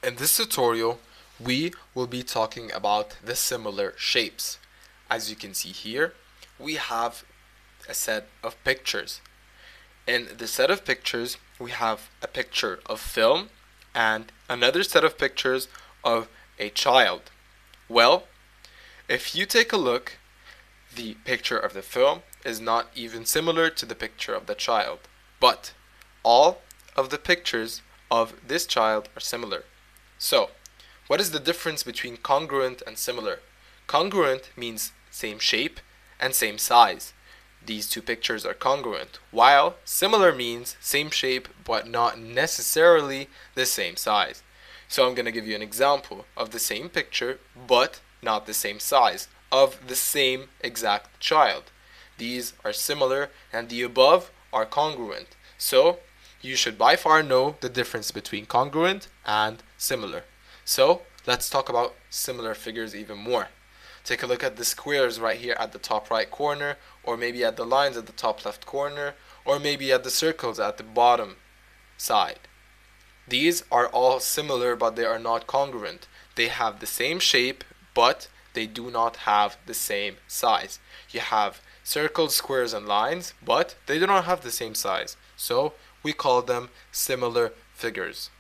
In this tutorial, we will be talking about the similar shapes. As you can see here, we have a set of pictures. In the set of pictures, we have a picture of film and another set of pictures of a child. Well, if you take a look, the picture of the film is not even similar to the picture of the child, but all of the pictures of this child are similar. So, what is the difference between congruent and similar? Congruent means same shape and same size. These two pictures are congruent, while similar means same shape but not necessarily the same size. So I'm going to give you an example of the same picture but not the same size of the same exact child. These are similar and the above are congruent. So you should by far know the difference between congruent and similar. So let's talk about similar figures even more. Take a look at the squares right here at the top right corner, or maybe at the lines at the top left corner, or maybe at the circles at the bottom side. These are all similar, but they are not congruent. They have the same shape, but they do not have the same size. You have circles, squares, and lines, but they do not have the same size. So we call them similar figures.